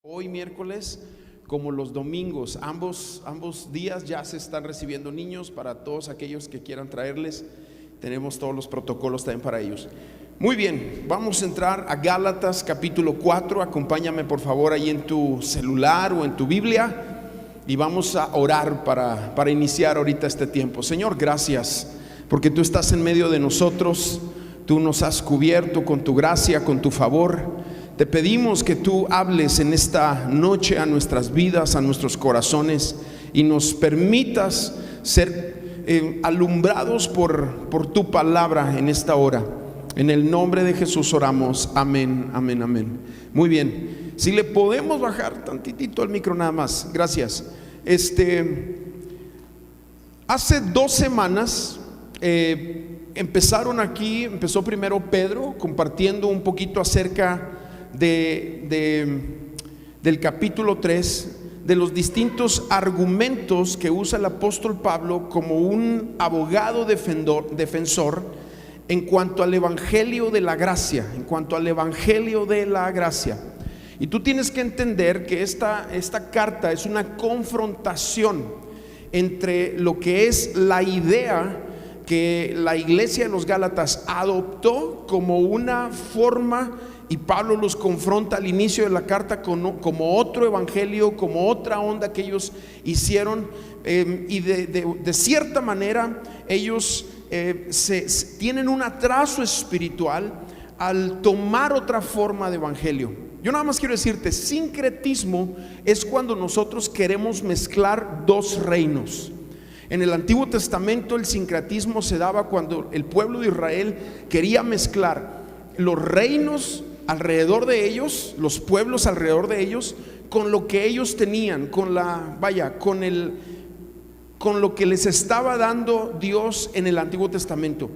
Hoy miércoles como los domingos, ambos días ya se están recibiendo niños. Para todos aquellos que quieran traerles, tenemos todos los protocolos también para ellos. Muy bien, vamos a entrar a Gálatas capítulo 4. Acompáñame por favor ahí en tu celular o en tu Biblia y vamos a orar para iniciar ahorita este tiempo. Señor, gracias porque tú estás en medio de nosotros. Tú nos has cubierto con tu gracia, con tu favor. Te pedimos que tú hables en esta noche a nuestras vidas, a nuestros corazones, y nos permitas ser alumbrados por tu palabra en esta hora. En el nombre de Jesús oramos, amén, amén, amén. Muy bien, si le podemos bajar tantitito el micro nada más, gracias. Hace 2 semanas empezó primero Pedro compartiendo un poquito acerca del capítulo 3, de los distintos argumentos que usa el apóstol Pablo como un abogado defensor en cuanto al evangelio de la gracia, Y tú tienes que entender que esta carta es una confrontación entre lo que es la idea que la iglesia de los Gálatas adoptó como una forma, y Pablo los confronta al inicio de la carta como otro evangelio, como otra onda que ellos hicieron, y de cierta manera ellos tienen un atraso espiritual al tomar otra forma de evangelio. Yo nada más quiero decirte, sincretismo es cuando nosotros queremos mezclar 2 reinos. En el Antiguo Testamento el sincretismo se daba cuando el pueblo de Israel quería mezclar los reinos alrededor de ellos, los pueblos alrededor de ellos, con lo que ellos tenían, con lo que les estaba dando Dios en el Antiguo Testamento.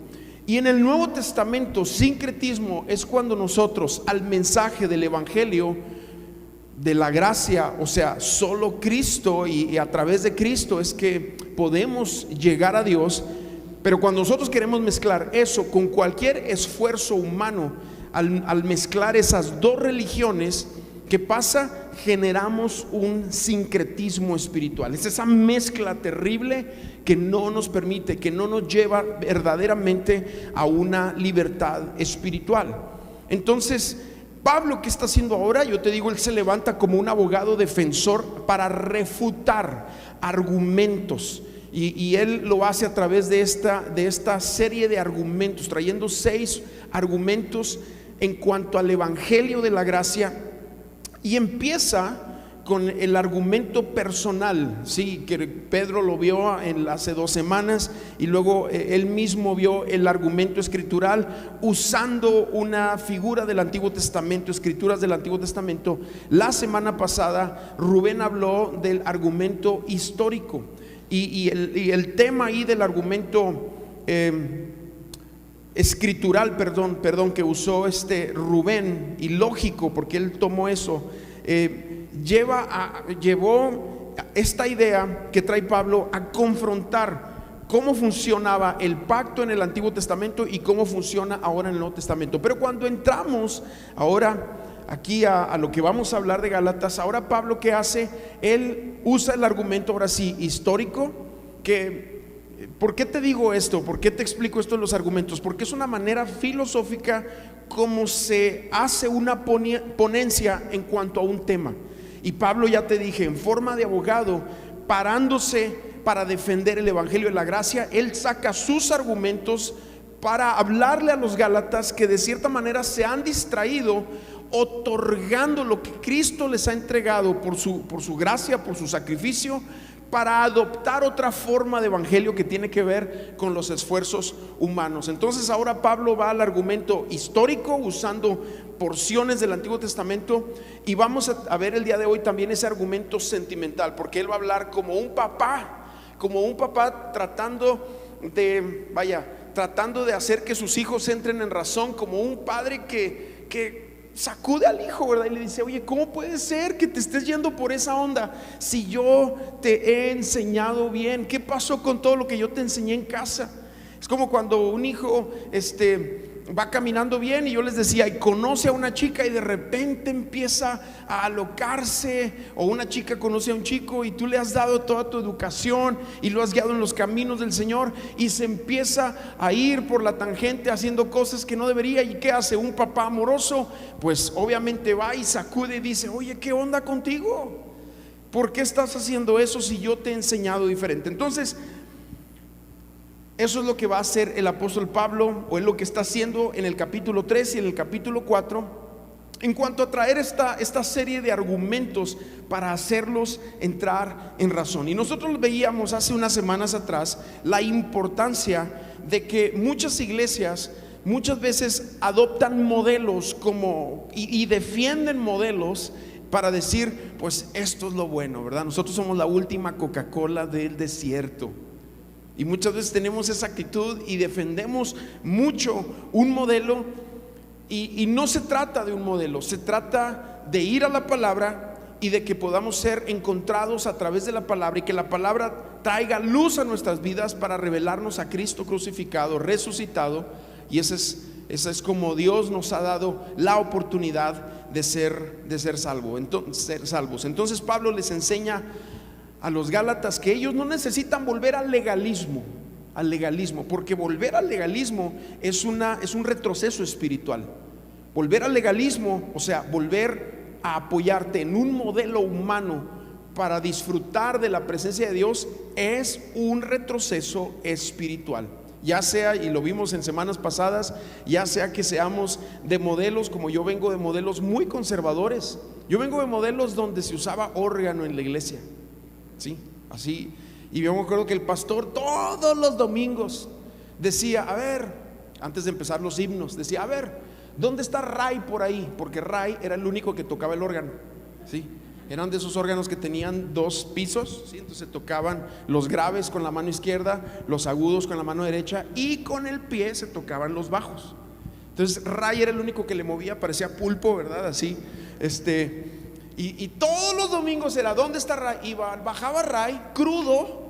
Y en el Nuevo Testamento, sincretismo es cuando nosotros al mensaje del evangelio de la gracia, o sea, solo Cristo y a través de Cristo es que podemos llegar a Dios. Pero cuando nosotros queremos mezclar eso con cualquier esfuerzo humano, al mezclar esas 2 religiones, ¿qué pasa? Generamos un sincretismo espiritual. Es esa mezcla terrible que no nos permite, que no nos lleva verdaderamente a una libertad espiritual. Entonces Pablo, ¿qué está haciendo ahora? Yo te digo, él se levanta como un abogado defensor para refutar argumentos. Y él lo hace a través de esta serie de argumentos, trayendo 6 argumentos en cuanto al evangelio de la gracia. Y empieza con el argumento personal, sí, que Pedro lo vio hace 2 semanas, y luego él mismo vio el argumento escritural usando una figura del Antiguo Testamento, escrituras del Antiguo Testamento. La semana pasada Rubén habló del argumento histórico, y el tema ahí del argumento escritural, perdón, que usó Rubén, y lógico, porque él tomó eso, llevó esta idea que trae Pablo a confrontar cómo funcionaba el pacto en el Antiguo Testamento y cómo funciona ahora en el Nuevo Testamento. Pero cuando entramos ahora aquí a lo que vamos a hablar de Gálatas, ahora Pablo, ¿qué hace? Él usa el argumento ahora sí histórico. ¿Por qué te digo esto? ¿Por qué te explico esto en los argumentos? Porque es una manera filosófica como se hace una ponencia en cuanto a un tema. Y Pablo, ya te dije, en forma de abogado, parándose para defender el evangelio de la gracia, él saca sus argumentos para hablarle a los Gálatas que de cierta manera se han distraído, otorgando lo que Cristo les ha entregado por su gracia, por su sacrificio, para adoptar otra forma de evangelio que tiene que ver con los esfuerzos humanos. Entonces ahora Pablo va al argumento histórico usando porciones del Antiguo Testamento, y vamos a ver el día de hoy también ese argumento sentimental, porque él va a hablar como un papá tratando de hacer que sus hijos entren en razón, como un padre que sacude al hijo, ¿verdad? Y le dice: oye, ¿cómo puede ser que te estés yendo por esa onda si yo te he enseñado bien? ¿Qué pasó con todo lo que yo te enseñé en casa? Es como cuando un hijo va caminando bien y yo les decía, y conoce a una chica y de repente empieza a alocarse, o una chica conoce a un chico y tú le has dado toda tu educación y lo has guiado en los caminos del Señor y se empieza a ir por la tangente haciendo cosas que no debería. ¿Y qué hace un papá amoroso? Pues obviamente va y sacude y dice, oye, ¿qué onda contigo? ¿Por qué estás haciendo eso si yo te he enseñado diferente? Entonces, eso es lo que va a hacer el apóstol Pablo, o es lo que está haciendo en el capítulo 3 y en el capítulo 4, en cuanto a traer esta serie de argumentos para hacerlos entrar en razón. Y nosotros veíamos hace unas semanas atrás la importancia de que muchas iglesias muchas veces adoptan modelos y defienden modelos para decir, pues esto es lo bueno, ¿verdad? Nosotros somos la última Coca-Cola del desierto. Y muchas veces tenemos esa actitud y defendemos mucho un modelo, y no se trata de un modelo, se trata de ir a la palabra y de que podamos ser encontrados a través de la palabra, y que la palabra traiga luz a nuestras vidas para revelarnos a Cristo crucificado, resucitado. Y esa es como Dios nos ha dado la oportunidad de ser salvos. Entonces Pablo les enseña a los Gálatas que ellos no necesitan volver al legalismo, porque volver al legalismo es un retroceso espiritual. Volver al legalismo, o sea, volver a apoyarte en un modelo humano para disfrutar de la presencia de Dios, es un retroceso espiritual. Ya sea, y lo vimos en semanas pasadas, ya sea que seamos de modelos, como yo vengo de modelos muy conservadores. Yo vengo de modelos donde se usaba órgano en la iglesia, sí, así. Y yo me acuerdo que el pastor todos los domingos decía, a ver, antes de empezar los himnos, decía, a ver, ¿dónde está Ray por ahí? Porque Ray era el único que tocaba el órgano, sí. Eran de esos órganos que tenían 2 pisos, ¿sí? Entonces se tocaban los graves con la mano izquierda, los agudos con la mano derecha, y con el pie se tocaban los bajos. Entonces Ray era el único que le movía, parecía pulpo, ¿verdad? Así, y todos los domingos era, ¿dónde está Ray? Bajaba Ray crudo,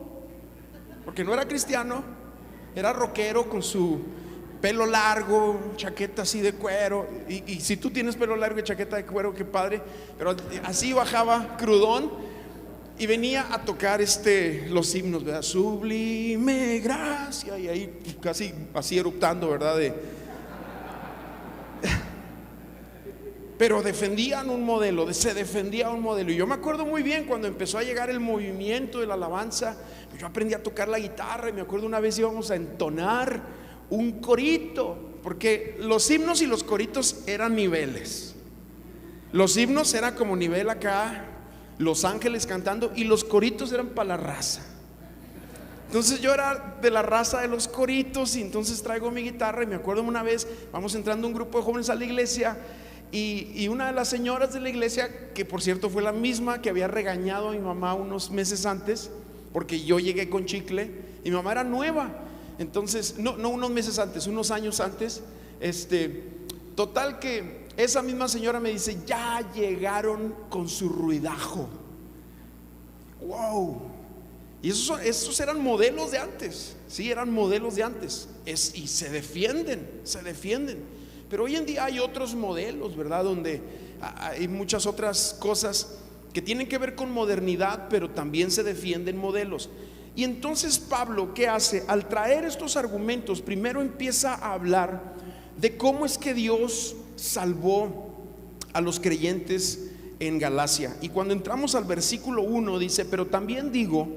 porque no era cristiano, era rockero con su pelo largo, chaqueta así de cuero, y si tú tienes pelo largo y chaqueta de cuero, qué padre, pero así bajaba crudón y venía a tocar los himnos, ¿verdad? Sublime gracia, y ahí casi así eruptando, ¿verdad? Pero defendían un modelo, se defendía un modelo. Y yo me acuerdo muy bien cuando empezó a llegar el movimiento de la alabanza, yo aprendí a tocar la guitarra, y me acuerdo una vez íbamos a entonar un corito, porque los himnos y los coritos eran niveles. Los himnos eran como nivel acá, los ángeles cantando, y los coritos eran para la raza. Entonces yo era de la raza de los coritos, y entonces traigo mi guitarra, y me acuerdo una vez, vamos entrando un grupo de jóvenes a la iglesia, y una de las señoras de la iglesia, que por cierto fue la misma que había regañado a mi mamá unos meses antes, porque yo llegué con chicle, y mi mamá era nueva. Entonces, no unos meses antes, unos años antes, total que esa misma señora me dice, ya llegaron con su ruidajo. Wow. Y esos eran modelos de antes, sí, eran modelos de antes, y se defienden. Pero hoy en día hay otros modelos, ¿verdad? Donde hay muchas otras cosas que tienen que ver con modernidad, pero también se defienden modelos. Y entonces Pablo, ¿qué hace? Al traer estos argumentos, primero empieza a hablar de cómo es que Dios salvó a los creyentes en Galacia. Y cuando entramos al versículo 1 dice, pero también digo,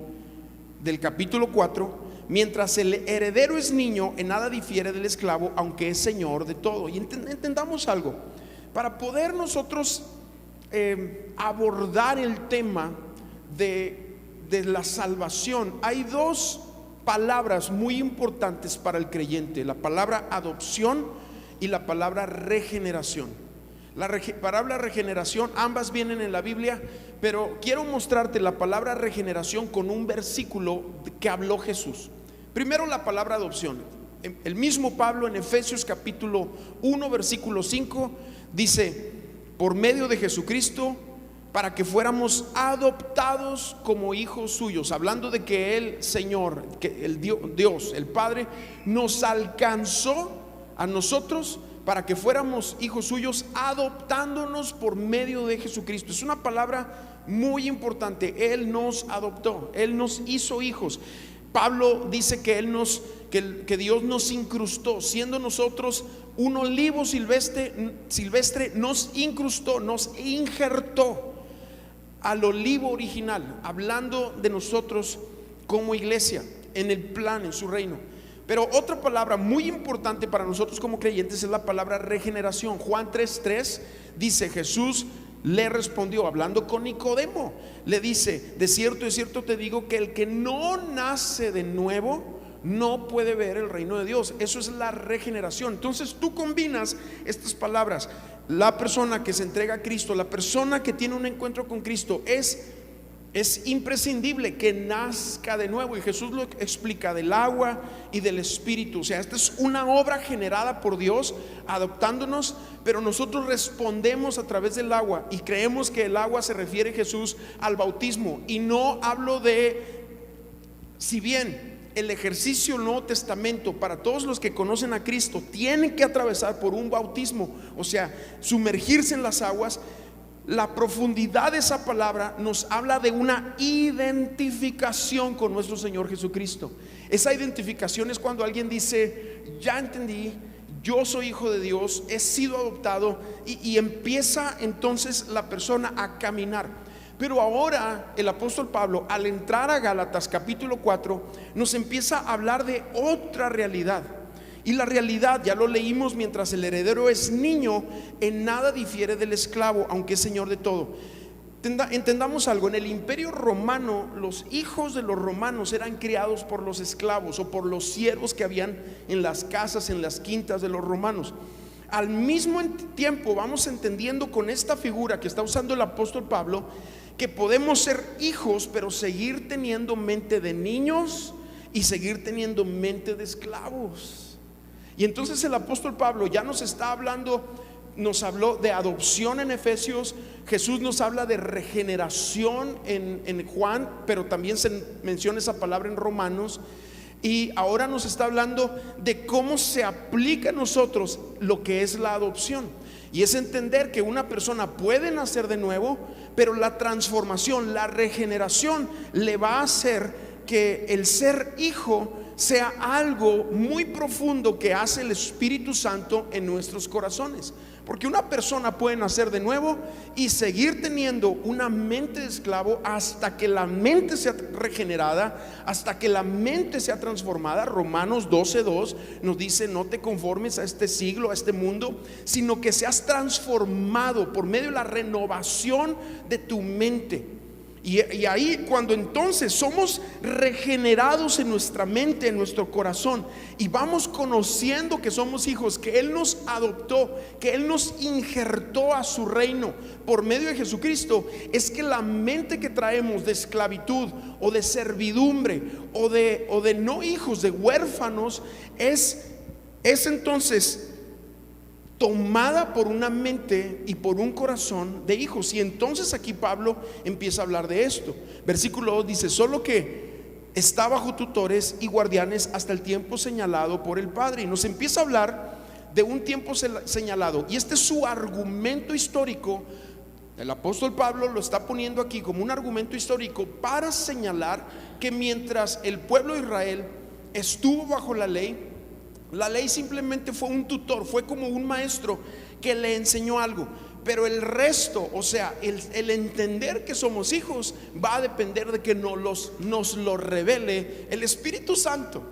del capítulo 4, mientras el heredero es niño, en nada difiere del esclavo, aunque es señor de todo. Y entendamos algo, para poder nosotros abordar el tema de la salvación, hay 2 palabras muy importantes para el creyente: la palabra adopción y la palabra regeneración. La palabra regeneración, ambas vienen en la Biblia, pero quiero mostrarte la palabra regeneración con un versículo que habló Jesús. Primero, la palabra adopción. El mismo Pablo en Efesios capítulo 1 versículo 5 dice, por medio de Jesucristo, para que fuéramos adoptados como hijos suyos, hablando de que el Señor, que el Dios, el Padre, nos alcanzó a nosotros para que fuéramos hijos suyos, adoptándonos por medio de Jesucristo. Es una palabra muy importante. Él nos adoptó, Él nos hizo hijos. Pablo dice que que Dios nos incrustó, siendo nosotros un olivo silvestre, nos incrustó, nos injertó al olivo original, hablando de nosotros como iglesia, en el plan, en su reino. Pero otra palabra muy importante para nosotros como creyentes es la palabra regeneración. Juan 3:3 dice: Jesús le respondió, hablando con Nicodemo, le dice: de cierto te digo que el que no nace de nuevo no puede ver el reino de Dios. Eso es la regeneración. Entonces tú combinas estas palabras. La persona que se entrega a Cristo, la persona que tiene un encuentro con Cristo, es imprescindible que nazca de nuevo. Y Jesús lo explica: del agua y del Espíritu. O sea, esta es una obra generada por Dios adoptándonos, pero nosotros respondemos a través del agua, y creemos que el agua se refiere, Jesús, al bautismo. Y no hablo si bien el ejercicio del Nuevo Testamento para todos los que conocen a Cristo tienen que atravesar por un bautismo, o sea, sumergirse en las aguas, la profundidad de esa palabra nos habla de una identificación con nuestro Señor Jesucristo. Esa identificación es cuando alguien dice: ya entendí, yo soy hijo de Dios, he sido adoptado, y empieza entonces la persona a caminar. Pero ahora el apóstol Pablo, al entrar a Gálatas capítulo 4, nos empieza a hablar de otra realidad. Y la realidad, ya lo leímos: mientras el heredero es niño, en nada difiere del esclavo, aunque es señor de todo. Entendamos algo: en el imperio romano, los hijos de los romanos eran criados por los esclavos o por los siervos que habían en las casas, en las quintas de los romanos. Al mismo tiempo vamos entendiendo con esta figura que está usando el apóstol Pablo, que podemos ser hijos pero seguir teniendo mente de niños y seguir teniendo mente de esclavos. Y entonces el apóstol Pablo ya nos está hablando, nos habló de adopción en Efesios. Jesús nos habla de regeneración en Juan, pero también se menciona esa palabra en Romanos. Y ahora nos está hablando de cómo se aplica a nosotros lo que es la adopción. Y es entender que una persona puede nacer de nuevo, pero la transformación, la regeneración le va a hacer que el ser hijo sea algo muy profundo que hace el Espíritu Santo en nuestros corazones. Porque una persona puede nacer de nuevo y seguir teniendo una mente de esclavo hasta que la mente sea regenerada, hasta que la mente sea transformada. Romanos 12:2 nos dice: no te conformes a este siglo, a este mundo, sino que seas transformado por medio de la renovación de tu mente. Y ahí, cuando entonces somos regenerados en nuestra mente, en nuestro corazón, y vamos conociendo que somos hijos, que Él nos adoptó, que Él nos injertó a su reino por medio de Jesucristo, es que la mente que traemos de esclavitud o de servidumbre o de no hijos, de huérfanos, es entonces tomada por una mente y por un corazón de hijos. Y entonces aquí Pablo empieza a hablar de esto. Versículo 2 dice: solo que está bajo tutores y guardianes hasta el tiempo señalado por el Padre. Y nos empieza a hablar de un tiempo señalado, y este es su argumento histórico. El apóstol Pablo lo está poniendo aquí como un argumento histórico para señalar que mientras el pueblo de Israel estuvo bajo la ley simplemente fue un tutor, fue como un maestro que le enseñó algo. Pero el resto, o sea, el entender que somos hijos, va a depender de que nos lo revele el Espíritu Santo.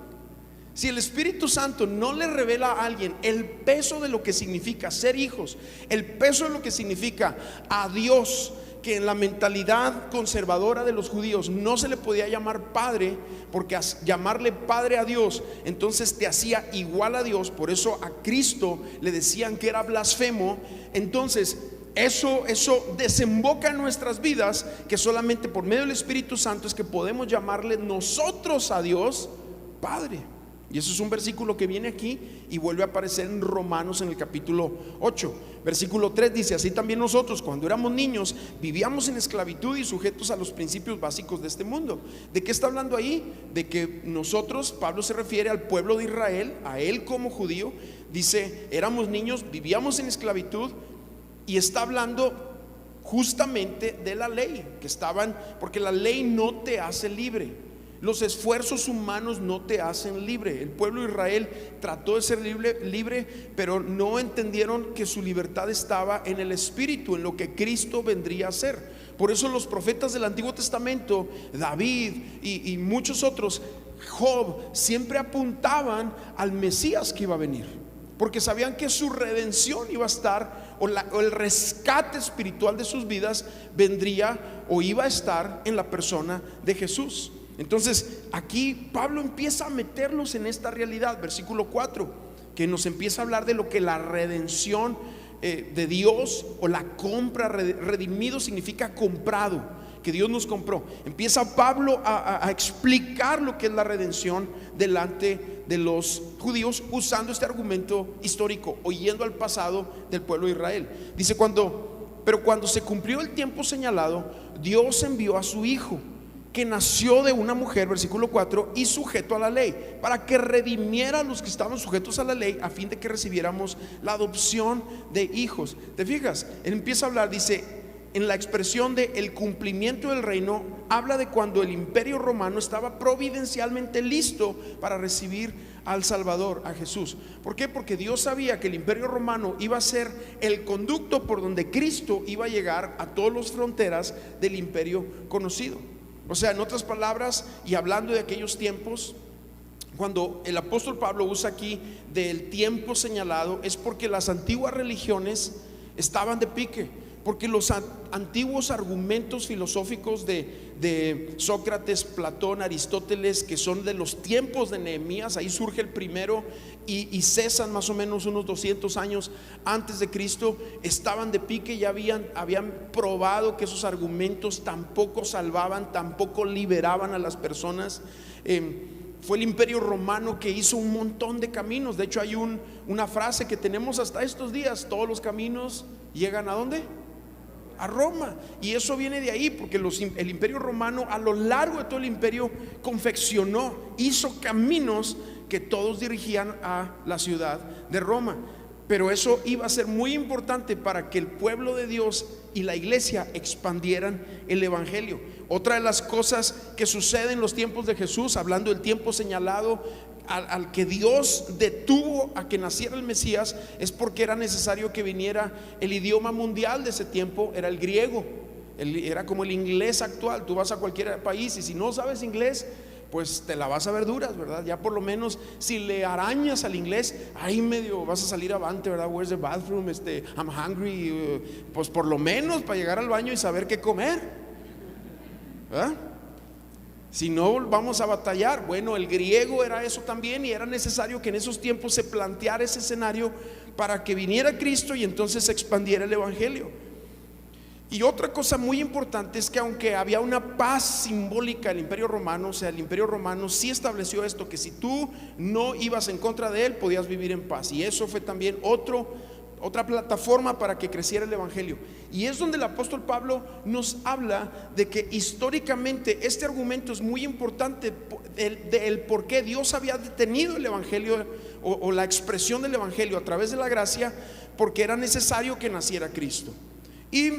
Si el Espíritu Santo no le revela a alguien el peso de lo que significa ser hijos, el peso de lo que significa a Dios, que en la mentalidad conservadora de los judíos no se le podía llamar padre, porque llamarle padre a Dios entonces te hacía igual a Dios. Por eso a Cristo le decían que era blasfemo. Entonces eso desemboca en nuestras vidas, que solamente por medio del Espíritu Santo es que podemos llamarle nosotros a Dios Padre. Y eso es un versículo que viene aquí y vuelve a aparecer en Romanos en el capítulo 8. Versículo 3 dice: así también nosotros, cuando éramos niños, vivíamos en esclavitud y sujetos a los principios básicos de este mundo. ¿De qué está hablando ahí? De que nosotros, Pablo se refiere al pueblo de Israel, a él como judío. Dice, éramos niños, vivíamos en esclavitud, y está hablando justamente de la ley, que estaban, porque la ley no te hace libre. Los esfuerzos humanos no te hacen libre. El pueblo de Israel trató de ser libre, pero no entendieron que su libertad estaba en el Espíritu, en lo que Cristo vendría a ser. Por eso los profetas del Antiguo Testamento, David y muchos otros, Job, siempre apuntaban al Mesías que iba a venir, porque sabían que su redención iba a estar, o el rescate espiritual de sus vidas vendría o iba a estar en la persona de Jesús. Entonces aquí Pablo empieza a meterlos en esta realidad, versículo 4, que nos empieza a hablar de lo que la redención de Dios, o la compra. Redimido significa comprado, que Dios nos compró. Empieza Pablo a explicar lo que es la redención delante de los judíos, usando este argumento histórico, o yendo al pasado del pueblo de Israel. Dice, pero cuando se cumplió el tiempo señalado, Dios envió a su Hijo, que nació de una mujer, versículo 4, y sujeto a la ley, para que redimiera a los que estaban sujetos a la ley, a fin de que recibiéramos la adopción de hijos. ¿Te fijas? Él empieza a hablar, dice, en la expresión de el cumplimiento del reino, habla de cuando el imperio romano estaba providencialmente listo para recibir al Salvador, a Jesús. ¿Por qué? Porque Dios sabía que el imperio romano iba a ser el conducto por donde Cristo iba a llegar a todas las fronteras del imperio conocido. O sea, en otras palabras, y hablando de aquellos tiempos, cuando el apóstol Pablo usa aquí del tiempo señalado, es porque las antiguas religiones estaban de pique, porque los antiguos argumentos filosóficos de Sócrates, Platón, Aristóteles, que son de los tiempos de Nehemías, ahí surge el primero, y cesan más o menos unos 200 años antes de Cristo, estaban de pique. Ya habían probado que esos argumentos tampoco salvaban, tampoco liberaban a las personas. Fue el imperio romano que hizo un montón de caminos. De hecho hay una frase que tenemos hasta estos días: todos los caminos llegan ¿a dónde? A Roma. Y eso viene de ahí, porque el imperio romano, a lo largo de todo el imperio, confeccionó, hizo caminos que todos dirigían a la ciudad de Roma. Pero eso iba a ser muy importante para que el pueblo de Dios y la iglesia expandieran el evangelio. Otra de las cosas que sucede en los tiempos de Jesús, hablando del tiempo señalado al que Dios detuvo a que naciera el Mesías, es porque era necesario que viniera el idioma mundial de ese tiempo, era el griego. Era como el inglés actual. Tú vas a cualquier país y si no sabes inglés, pues te la vas a ver duras, ¿verdad? Ya por lo menos si le arañas al inglés, ahí medio vas a salir avante, ¿verdad? Where's the bathroom? I'm hungry. Pues por lo menos para llegar al baño y saber qué comer, ¿verdad? Si no, vamos a batallar. Bueno, el griego era eso también, y era necesario que en esos tiempos se planteara ese escenario para que viniera Cristo y entonces se expandiera el evangelio. Y otra cosa muy importante es que aunque había una paz simbólica en el imperio romano, o sea, el imperio romano sí estableció esto, que si tú no ibas en contra de él, podías vivir en paz. Y eso fue también otra plataforma para que creciera el evangelio. Y es donde el apóstol Pablo nos habla de que históricamente este argumento es muy importante, del por qué Dios había detenido el evangelio, o la expresión del evangelio a través de la gracia, porque era necesario que naciera Cristo. Y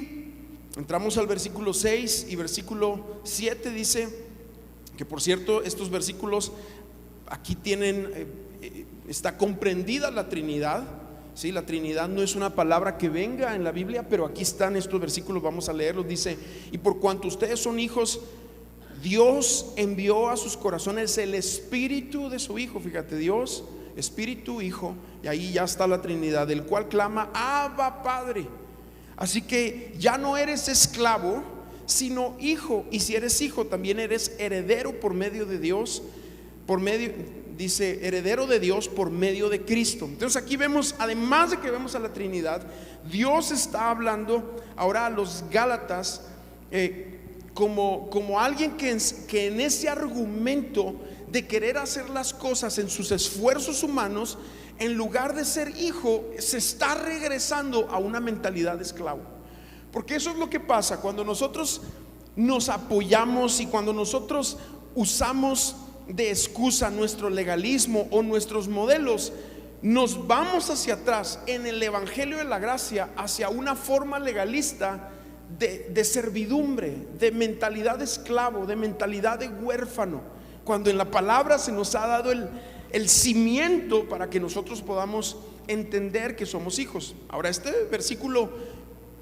entramos al versículo 6 y versículo 7. Dice que, por cierto, estos versículos aquí está comprendida la Trinidad. Sí, la Trinidad no es una palabra que venga en la Biblia, pero aquí están estos versículos, vamos a leerlos. Dice: y por cuanto ustedes son hijos, Dios envió a sus corazones el Espíritu de su Hijo. Fíjate, Dios, Espíritu, Hijo, y ahí ya está la Trinidad, del cual clama: Abba, Padre. Así que ya no eres esclavo, sino hijo, y si eres hijo, también eres heredero por medio de Dios, dice, heredero de Dios por medio de Cristo. Entonces aquí vemos, además de que vemos a la Trinidad, Dios está hablando ahora a los Gálatas como alguien que en ese argumento de querer hacer las cosas en sus esfuerzos humanos, en lugar de ser hijo, se está regresando a una mentalidad de esclavo. Porque eso es lo que pasa cuando nosotros nos apoyamos y cuando nosotros usamos de excusa nuestro legalismo o nuestros modelos. Nos vamos hacia atrás en el evangelio de la gracia, hacia una forma legalista de servidumbre, de mentalidad de esclavo, de mentalidad de huérfano, cuando en la palabra se nos ha dado el cimiento para que nosotros podamos entender que somos hijos. Ahora, este versículo,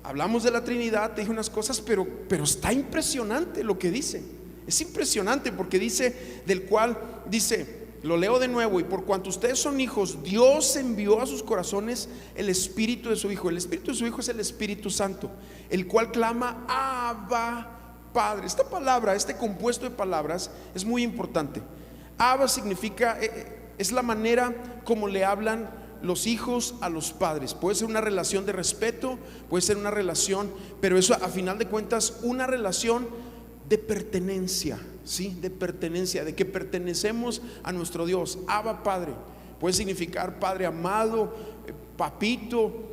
hablamos de la Trinidad, te dije unas cosas, pero está impresionante lo que dice. Es impresionante porque dice, del cual dice, lo leo de nuevo: y por cuanto ustedes son hijos, Dios envió a sus corazones el Espíritu de su Hijo. El Espíritu de su Hijo es el Espíritu Santo, el cual clama: Abba, Padre. Esta palabra, este compuesto de palabras es muy importante. Abba significa, es la manera como le hablan los hijos a los padres. Puede ser una relación de respeto, puede ser una relación, pero eso a final de cuentas, una relación de pertenencia, ¿sí? De pertenencia, de que pertenecemos a nuestro Dios. Abba, Padre, puede significar Padre amado, papito,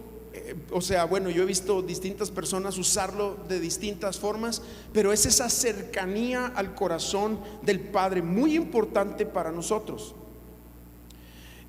o sea, bueno, yo he visto distintas personas usarlo de distintas formas, pero es esa cercanía al corazón del Padre, muy importante para nosotros.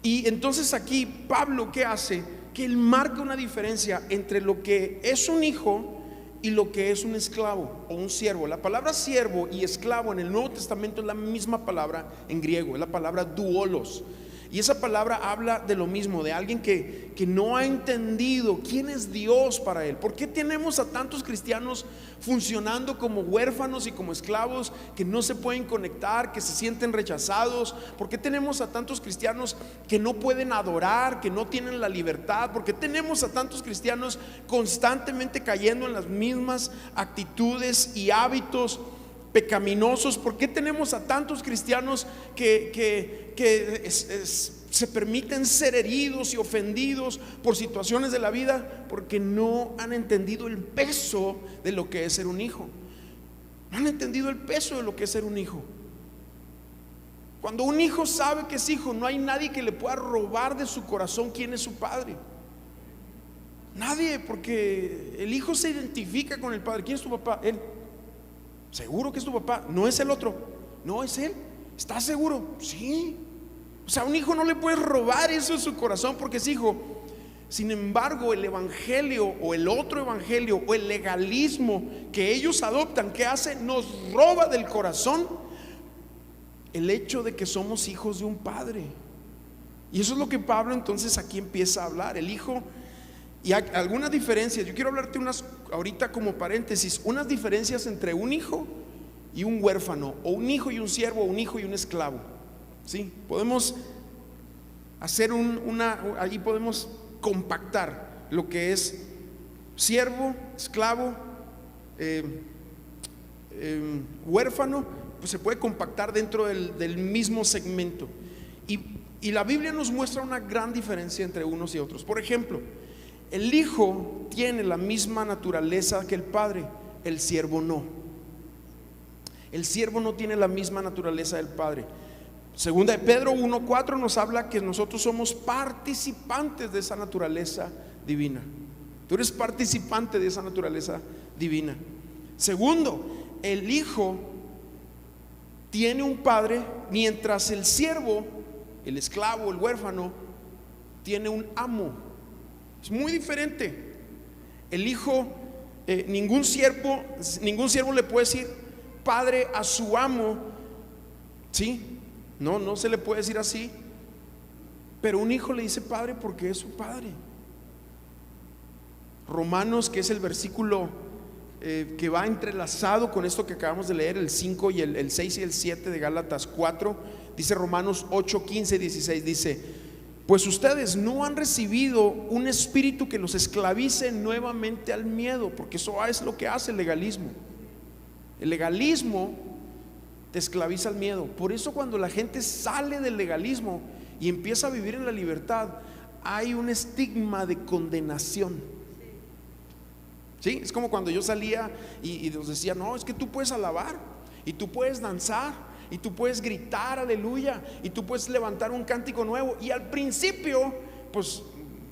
Y entonces aquí Pablo, ¿qué hace? Que él marca una diferencia entre lo que es un hijo y lo que es un esclavo o un siervo. La palabra siervo y esclavo en el Nuevo Testamento es la misma palabra en griego, es la palabra doulos. Y esa palabra habla de lo mismo, de alguien que no ha entendido quién es Dios para él. ¿Por qué tenemos a tantos cristianos funcionando como huérfanos y como esclavos, que no se pueden conectar, que se sienten rechazados? ¿Por qué tenemos a tantos cristianos que no pueden adorar, que no tienen la libertad? ¿Por qué tenemos a tantos cristianos constantemente cayendo en las mismas actitudes y hábitos pecaminosos? ¿Por qué tenemos a tantos cristianos que se permiten ser heridos y ofendidos por situaciones de la vida? Porque no han entendido el peso de lo que es ser un hijo. No han entendido el peso de lo que es ser un hijo. Cuando un hijo sabe que es hijo, no hay nadie que le pueda robar de su corazón quién es su padre. Nadie, porque el hijo se identifica con el padre. ¿Quién es tu papá? Él. ¿Seguro que es tu papá? No es el otro. No, es él. ¿Estás seguro? Sí. O sea, a un hijo no le puedes robar eso de su corazón porque es hijo. Sin embargo, el evangelio o el otro evangelio o el legalismo que ellos adoptan, ¿qué hace? Nos roba del corazón el hecho de que somos hijos de un padre. Y eso es lo que Pablo entonces aquí empieza a hablar. El hijo. Y hay algunas diferencias. Yo quiero hablarte unas ahorita como paréntesis, unas diferencias entre un hijo y un huérfano, o un hijo y un siervo, o un hijo y un esclavo. ¿Sí? Podemos hacer allí podemos compactar lo que es siervo, esclavo, huérfano, pues se puede compactar dentro del mismo segmento. Y la Biblia nos muestra una gran diferencia entre unos y otros. Por ejemplo, el hijo tiene la misma naturaleza que el padre, el siervo no. El siervo no tiene la misma naturaleza del padre. Segunda de Pedro 1:4 nos habla que nosotros somos participantes de esa naturaleza divina. Tú eres participante de esa naturaleza divina. Segundo, el hijo tiene un padre, mientras el siervo, el esclavo, el huérfano, tiene un amo. Es muy diferente. El hijo, ningún siervo le puede decir padre a su amo, ¿sí? No se le puede decir así. Pero un hijo le dice padre porque es su padre. Romanos, que es el versículo que va entrelazado con esto que acabamos de leer, el 5 y el 6 y el 7 de Gálatas 4, dice Romanos 8, 15 y 16, dice: pues ustedes no han recibido un espíritu que los esclavice nuevamente al miedo, porque eso es lo que hace el legalismo. El legalismo te esclaviza al miedo. Por eso cuando la gente sale del legalismo y empieza a vivir en la libertad, hay un estigma de condenación. ¿Sí? Es como cuando yo salía y nos decía: no, es que tú puedes alabar y tú puedes danzar y tú puedes gritar aleluya, y tú puedes levantar un cántico nuevo, y al principio, pues,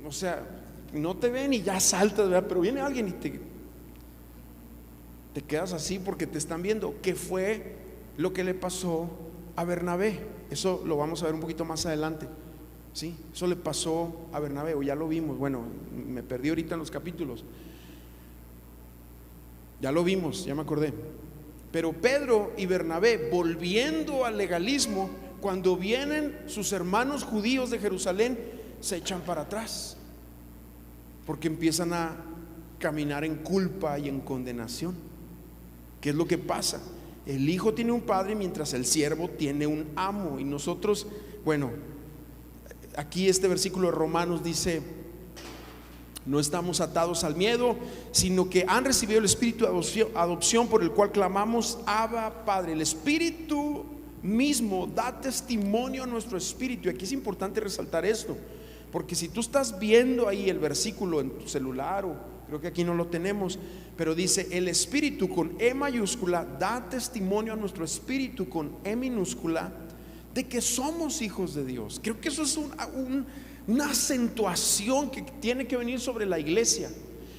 o sea, no te ven y ya saltas, ¿verdad? Pero viene alguien y te quedas así porque te están viendo. ¿Qué fue lo que le pasó a Bernabé? Eso lo vamos a ver un poquito más adelante. Sí, eso le pasó a Bernabé, o ya lo vimos. Bueno, me perdí ahorita en los capítulos. Ya lo vimos, ya me acordé. Pero Pedro y Bernabé, volviendo al legalismo, cuando vienen sus hermanos judíos de Jerusalén, se echan para atrás, porque empiezan a caminar en culpa y en condenación. ¿Qué es lo que pasa? El hijo tiene un padre mientras el siervo tiene un amo. Y nosotros, bueno, aquí este versículo de Romanos dice: no estamos atados al miedo, sino que han recibido el espíritu de adopción, por el cual clamamos Abba, Padre. El espíritu mismo da testimonio a nuestro espíritu. Y aquí es importante resaltar esto, porque si tú estás viendo ahí el versículo en tu celular, o creo que aquí no lo tenemos, pero dice: el espíritu con E mayúscula da testimonio a nuestro espíritu con E minúscula de que somos hijos de Dios. Creo que eso es una acentuación que tiene que venir sobre la iglesia.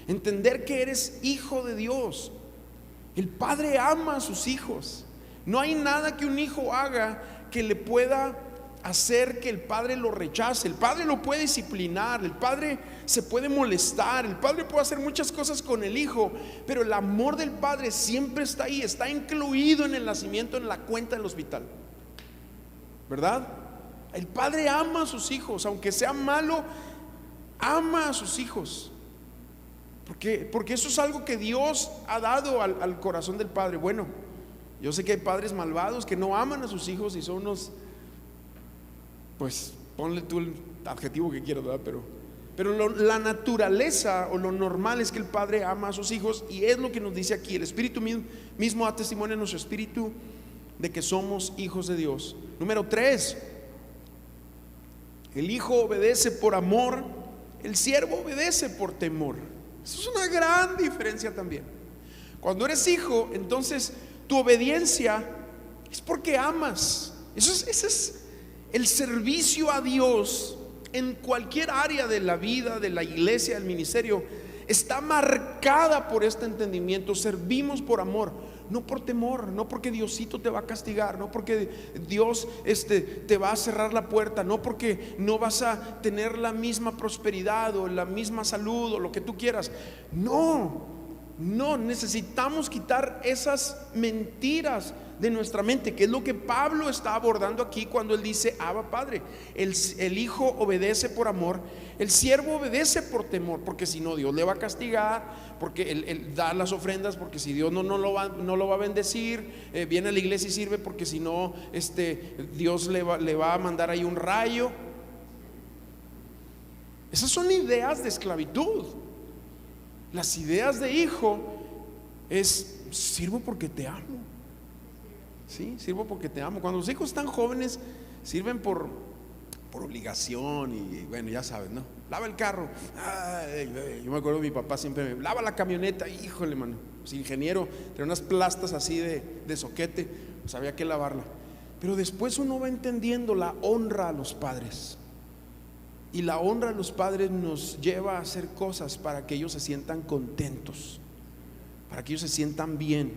Entender que eres hijo de Dios. El Padre ama a sus hijos. No hay nada que un hijo haga que le pueda hacer que el Padre lo rechace. El Padre lo puede disciplinar, el Padre se puede molestar, el Padre puede hacer muchas cosas con el Hijo, pero el amor del Padre siempre está ahí, está incluido en el nacimiento, en la cuenta del hospital, ¿verdad? El Padre ama a sus hijos, aunque sea malo, ama a sus hijos, porque eso es algo que Dios ha dado al corazón del Padre. Bueno, yo sé que hay padres malvados que no aman a sus hijos y son unos, pues ponle tú el adjetivo que quieras, ¿verdad? Pero la naturaleza o lo normal es que el Padre ama a sus hijos, y es lo que nos dice aquí. El Espíritu mismo da testimonio en nuestro espíritu de que somos hijos de Dios. Número 3, el hijo obedece por amor, el siervo obedece por temor. Eso es una gran diferencia también. Cuando eres hijo, entonces tu obediencia es porque amas. Ese es el servicio a Dios en cualquier área de la vida, de la iglesia, del ministerio. Está marcada por este entendimiento. Servimos por amor, no por temor, no porque Diosito te va a castigar, no porque Dios te va a cerrar la puerta, no porque no vas a tener la misma prosperidad o la misma salud o lo que tú quieras. No, necesitamos quitar esas mentiras de nuestra mente, que es lo que Pablo está abordando aquí cuando él dice Abba, Padre. El hijo obedece por amor, el siervo obedece por temor, porque si no Dios le va a castigar, porque él da las ofrendas, porque si Dios no lo va a bendecir, viene a la iglesia y sirve, porque si no Dios le va a mandar ahí un rayo. Esas son ideas de esclavitud. Las ideas de hijo es: sirvo porque te amo. Sí, sirvo porque te amo. Cuando los hijos están jóvenes, sirven por obligación, y bueno, ya sabes, ¿no? Lava el carro. Yo me acuerdo de mi papá siempre lava la camioneta. Híjole, mano, pues, ingeniero, tenía unas plastas así de soquete, pues había que lavarla. Pero después uno va entendiendo la honra a los padres. Y la honra a los padres nos lleva a hacer cosas para que ellos se sientan contentos, para que ellos se sientan bien.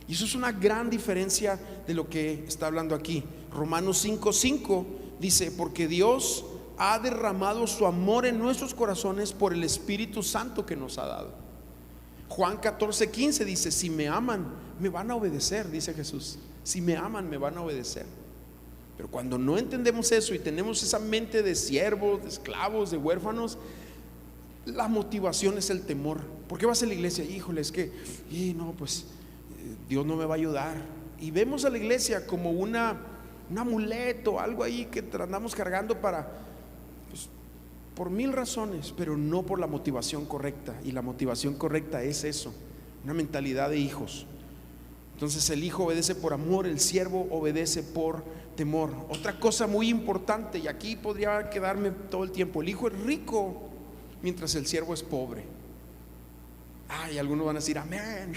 Y eso es una gran diferencia de lo que está hablando aquí. Romanos 5:5 dice: porque Dios ha derramado su amor en nuestros corazones por el Espíritu Santo que nos ha dado. Juan 14:15 dice: si me aman, me van a obedecer, dice Jesús. Si me aman, me van a obedecer. Pero cuando no entendemos eso y tenemos esa mente de siervos, de esclavos, de huérfanos, la motivación es el temor. ¿Por qué vas a la iglesia? Híjole, es que Dios no me va a ayudar. Y vemos a la iglesia como un amuleto, algo ahí que andamos cargando por mil razones, pero no por la motivación correcta. Y la motivación correcta es eso, una mentalidad de hijos. Entonces el hijo obedece por amor, el siervo obedece por temor. Otra cosa muy importante, y aquí podría quedarme todo el tiempo: el hijo es rico mientras el siervo es pobre. Y algunos van a decir amén.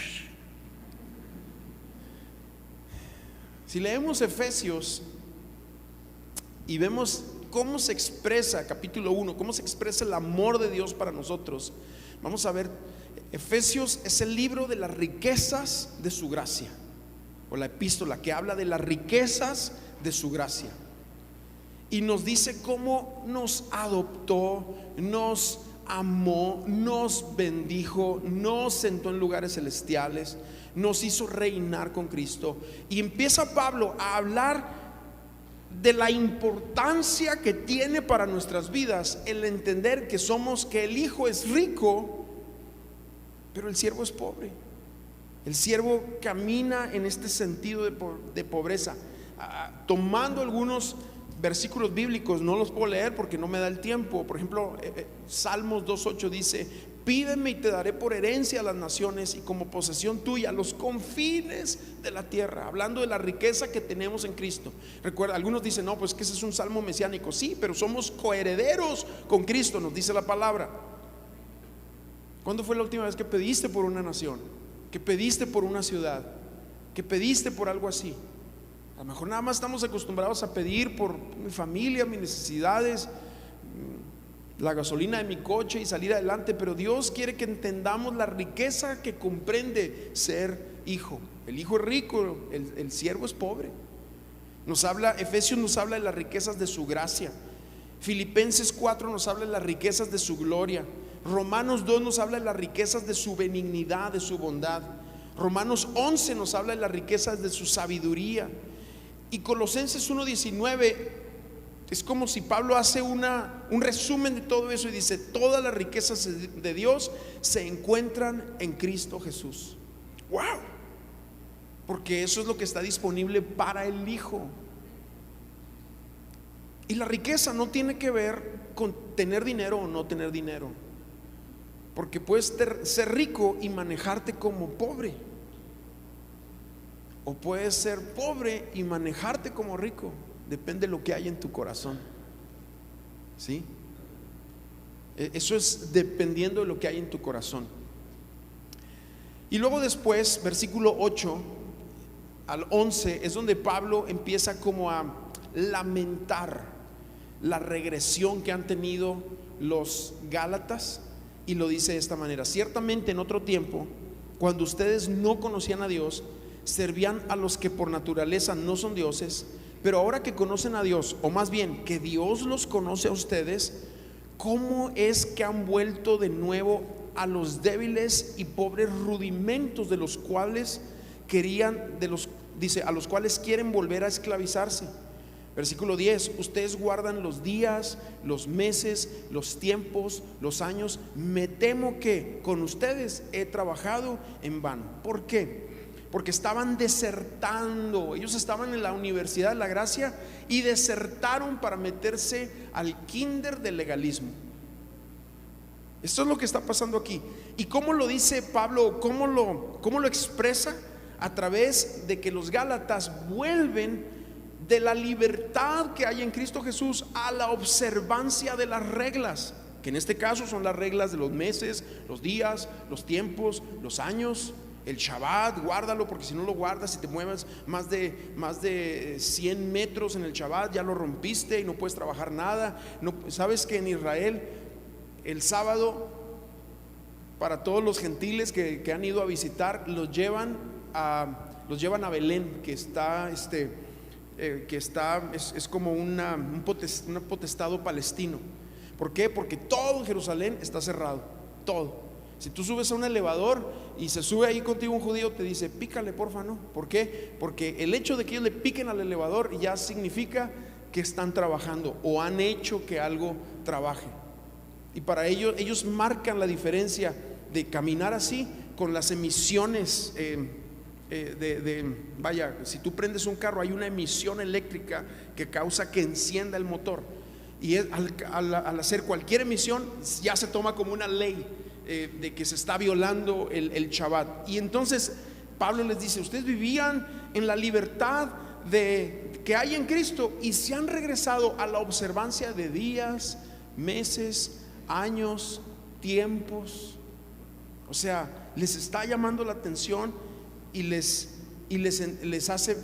Si leemos Efesios y vemos cómo se expresa, capítulo 1, cómo se expresa el amor de Dios para nosotros, vamos a ver, Efesios es el libro de las riquezas de su gracia, o la epístola que habla de las riquezas de su gracia, y nos dice cómo nos adoptó, nos amó, nos bendijo, nos sentó en lugares celestiales, nos hizo reinar con Cristo. Y empieza Pablo a hablar de la importancia que tiene para nuestras vidas el entender que el hijo es rico, pero el siervo es pobre. El siervo camina en este sentido de pobreza. Tomando algunos versículos bíblicos, no los puedo leer porque no me da el tiempo. Por ejemplo, Salmos 2:8 dice: pídeme y te daré por herencia a las naciones y como posesión tuya los confines de la tierra, hablando de la riqueza que tenemos en Cristo. Recuerda, algunos dicen, no, pues que ese es un salmo mesiánico. Sí, pero somos coherederos con Cristo, nos dice la palabra. ¿Cuándo fue la última vez que pediste por una nación? Que pediste por una ciudad, que pediste por algo así. A lo mejor nada más estamos acostumbrados a pedir por mi familia, mis necesidades, la gasolina de mi coche y salir adelante, pero Dios quiere que entendamos la riqueza que comprende ser hijo. El hijo es rico, el siervo es pobre. Efesios nos habla de las riquezas de su gracia. Filipenses 4 nos habla de las riquezas de su gloria. Romanos 2 nos habla de las riquezas de su benignidad, de su bondad. Romanos 11 nos habla de las riquezas de su sabiduría. Y Colosenses 1:19 es como si Pablo hace un resumen de todo eso y dice: todas las riquezas de Dios se encuentran en Cristo Jesús. ¡Wow! Porque eso es lo que está disponible para el Hijo. Y la riqueza no tiene que ver con tener dinero o no tener dinero, porque puedes ser rico y manejarte como pobre, o puedes ser pobre y manejarte como rico. Depende de lo que hay en tu corazón. ¿Sí? Eso es dependiendo de lo que hay en tu corazón. Y luego después, versículo 8 al 11, es donde Pablo empieza como a lamentar la regresión que han tenido los Gálatas, y lo dice de esta manera: ciertamente en otro tiempo, cuando ustedes no conocían a Dios, servían a los que por naturaleza no son dioses, pero ahora que conocen a Dios, o más bien que Dios los conoce a ustedes, ¿cómo es que han vuelto de nuevo a los débiles y pobres rudimentos de los cuales a los cuales quieren volver a esclavizarse? Versículo 10: ustedes guardan los días, los meses, los tiempos, los años. Me temo que con ustedes he trabajado en vano. ¿Por qué? Porque estaban desertando. Ellos estaban en la Universidad de la Gracia y desertaron para meterse al kinder del legalismo. Esto es lo que está pasando aquí. ¿Y cómo lo dice Pablo? ¿Cómo lo expresa? A través de que los Gálatas vuelven de la libertad que hay en Cristo Jesús a la observancia de las reglas, que en este caso son las reglas de los meses, los días, los tiempos, los años. El Shabbat, guárdalo, porque si no lo guardas, si te mueves más de 100 metros en el Shabbat, ya lo rompiste y no puedes trabajar nada. No, sabes que en Israel el sábado, para todos los gentiles que han ido a visitar, los llevan a Belén, que está es como un potestado palestino. ¿Por qué? Porque todo Jerusalén está cerrado, todo. Si tú subes a un elevador y se sube ahí contigo un judío, te dice: pícale, porfa, ¿no? ¿Por qué? Porque el hecho de que ellos le piquen al elevador ya significa que están trabajando o han hecho que algo trabaje. Y para ellos marcan la diferencia de caminar así con las emisiones vaya, si tú prendes un carro, hay una emisión eléctrica que causa que encienda el motor, y al hacer cualquier emisión ya se toma como una ley de que se está violando el Shabbat. Y entonces Pablo les dice: ustedes vivían en la libertad que hay en Cristo y se han regresado a la observancia de días, meses, años, tiempos. O sea, les está llamando la atención y les hace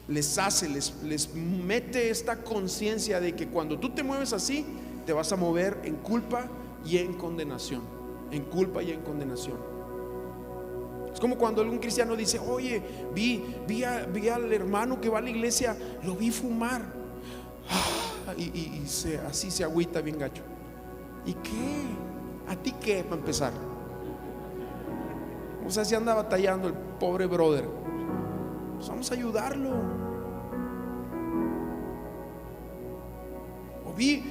les mete esta conciencia de que cuando tú te mueves así, te vas a mover en culpa y en condenación. En culpa y en condenación. Es como cuando algún cristiano dice: oye, vi al hermano que va a la iglesia, lo vi fumar. Así se agüita bien gacho. ¿Y qué? ¿A ti qué, para empezar? O sea, si anda batallando el pobre brother, pues vamos a ayudarlo. O vi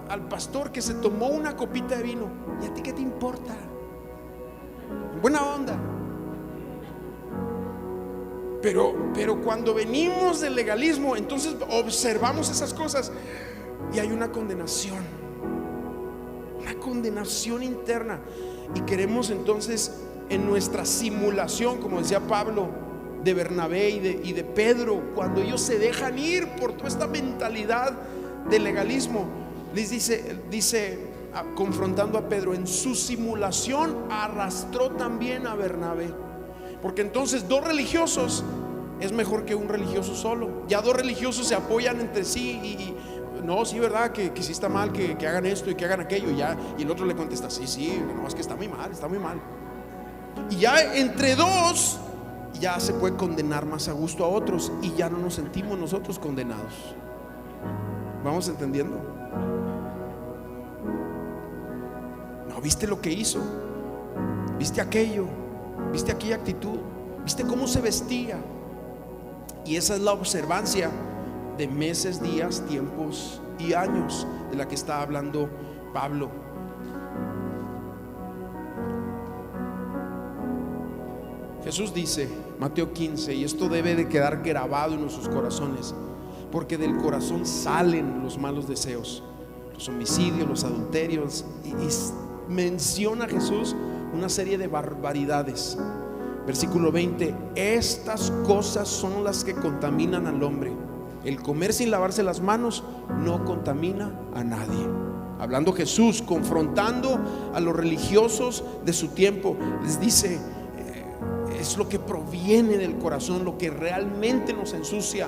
al pastor que se tomó una copita de vino. ¿Y a ti qué te importa? Buena onda. Pero cuando venimos del legalismo, entonces observamos esas cosas y hay una condenación interna, y queremos entonces, en nuestra simulación, como decía Pablo, de Bernabé y de Pedro, cuando ellos se dejan ir por toda esta mentalidad de legalismo, les dice confrontando a Pedro, en su simulación arrastró también a Bernabé, porque entonces dos religiosos es mejor que un religioso solo. Ya dos religiosos se apoyan entre sí y no, sí, verdad que sí está mal que hagan esto y que hagan aquello, y el otro le contesta: sí, no, es que está muy mal. Y ya entre dos ya se puede condenar más a gusto a otros, y ya no nos sentimos nosotros condenados. ¿Vamos entendiendo? No, ¿viste lo que hizo? ¿Viste aquello? ¿Viste aquella actitud? ¿Viste cómo se vestía? Y esa es la observancia de meses, días, tiempos y años de la que está hablando Pablo. Jesús dice, Mateo 15, y esto debe de quedar grabado en nuestros corazones, porque del corazón salen los malos deseos, los homicidios, los adulterios, y menciona Jesús una serie de barbaridades. Versículo 20: estas cosas son las que contaminan al hombre. El comer sin lavarse las manos no contamina a nadie. Hablando Jesús, confrontando a los religiosos de su tiempo, les dice: es lo que proviene del corazón lo que realmente nos ensucia,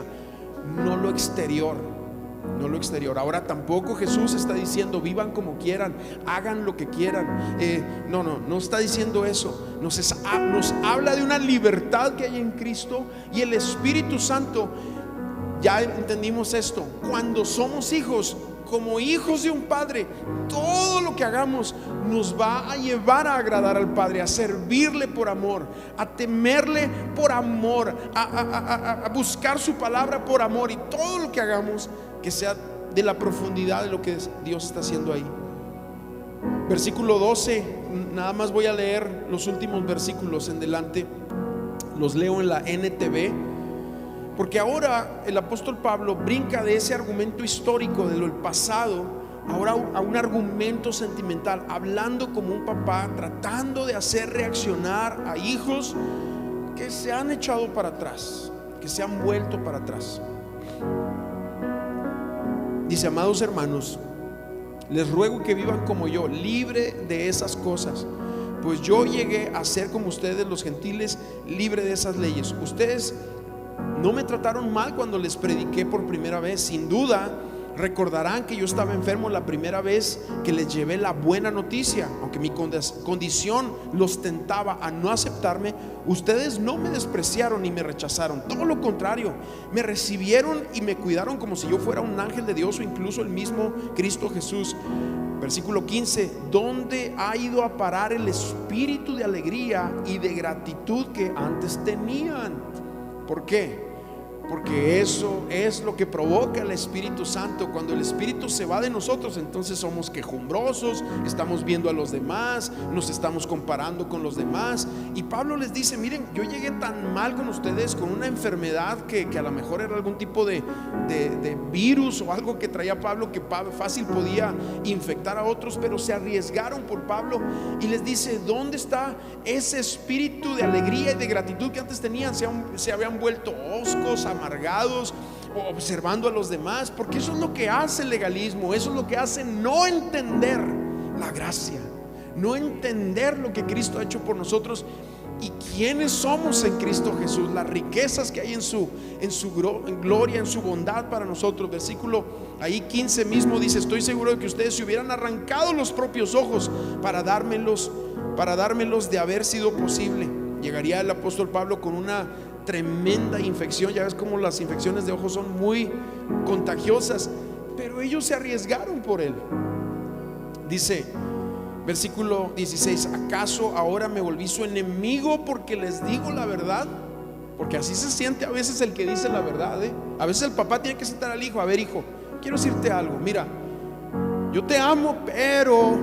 no lo exterior. Ahora tampoco Jesús está diciendo vivan como quieran, hagan lo que quieran. No está diciendo eso. Nos habla de una libertad que hay en Cristo, y el Espíritu Santo. Ya entendimos esto. Cuando somos hijos, como hijos de un padre, todo lo que hagamos nos va a llevar a agradar al Padre, a servirle por amor, a temerle por amor, a buscar su palabra por amor, y todo lo que hagamos que sea de la profundidad de lo que Dios está haciendo ahí. Versículo 12, nada más voy a leer los últimos versículos en delante, los leo en la NTV, porque ahora el apóstol Pablo brinca de ese argumento histórico de lo del pasado ahora a un argumento sentimental, hablando como un papá, tratando de hacer reaccionar a hijos que se han echado para atrás, que se han vuelto para atrás. Dice: amados hermanos, les ruego que vivan como yo, libre de esas cosas, pues yo llegué a ser como ustedes los gentiles, libre de esas leyes. Ustedes no me trataron mal cuando les prediqué por primera vez. Sin duda recordarán que yo estaba enfermo la primera vez que les llevé la buena noticia. Aunque mi condición los tentaba a no aceptarme, ustedes no me despreciaron ni me rechazaron. Todo lo contrario, me recibieron y me cuidaron como si yo fuera un ángel de Dios, o incluso el mismo Cristo Jesús. Versículo 15: ¿dónde ha ido a parar el espíritu de alegría y de gratitud que antes tenían? ¿Por qué? Porque eso es lo que provoca el Espíritu Santo. Cuando el Espíritu se va de nosotros, entonces somos quejumbrosos, estamos viendo a los demás, nos estamos comparando con los demás. Y Pablo les dice: miren, yo llegué tan mal con ustedes, con una enfermedad que a lo mejor era algún tipo de virus o algo que traía Pablo, que fácil podía infectar a otros, pero se arriesgaron por Pablo, y les dice: ¿dónde está ese espíritu de alegría y de gratitud que antes tenían? Se habían vuelto hoscos, amargados, observando a los demás, porque eso es lo que hace el legalismo. Eso es lo que hace no entender la gracia, no entender lo que Cristo ha hecho por nosotros, y quiénes somos en Cristo Jesús, las riquezas que hay en su gloria, en su bondad para nosotros. Versículo ahí 15 mismo dice: estoy seguro de que ustedes se hubieran arrancado los propios ojos para dármelos de haber sido posible. Llegaría el apóstol Pablo con una tremenda infección. Ya ves cómo las infecciones de ojos son muy contagiosas, pero ellos se arriesgaron por él. Dice versículo 16: ¿acaso ahora me volví su enemigo porque les digo la verdad? Porque así se siente a veces el que dice la verdad, A veces el papá tiene que sentar al hijo: a ver, hijo, quiero decirte algo, mira, yo te amo, pero...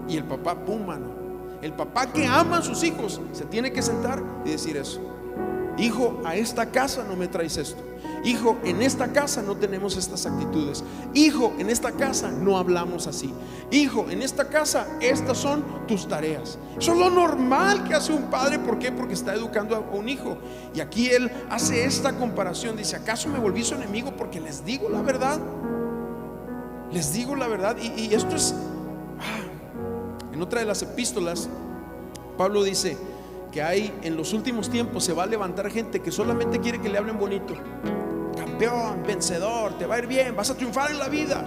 Y el papá, pum, mano. El papá que ama a sus hijos se tiene que sentar y decir eso: hijo, a esta casa no me traes esto. Hijo, en esta casa no tenemos estas actitudes. Hijo, en esta casa no hablamos así. Hijo, en esta casa estas son tus tareas. Eso es lo normal que hace un padre. ¿Por qué? Porque está educando a un hijo. Y aquí él hace esta comparación. Dice: ¿acaso me volví su enemigo porque les digo la verdad? Les digo la verdad. Y esto es... En otra de las epístolas, Pablo dice que hay en los últimos tiempos, se va a levantar gente que solamente quiere que le hablen bonito. Campeón, vencedor, te va a ir bien, vas a triunfar en la vida,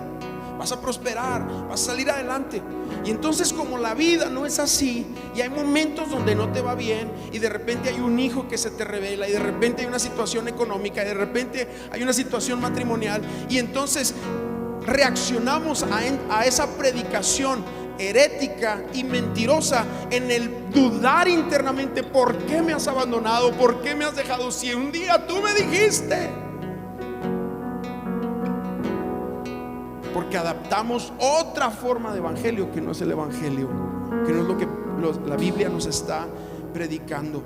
vas a prosperar, vas a salir adelante. Y entonces, como la vida no es así, y hay momentos donde no te va bien, y de repente hay un hijo que se te revela, y de repente hay una situación económica, y de repente hay una situación matrimonial, y entonces reaccionamos a esa predicación herética y mentirosa en el dudar internamente: ¿por qué me has abandonado? ¿Por qué me has dejado? Si un día tú me dijiste. Porque adaptamos otra forma de evangelio que no es el evangelio, que no es lo que la Biblia nos está predicando.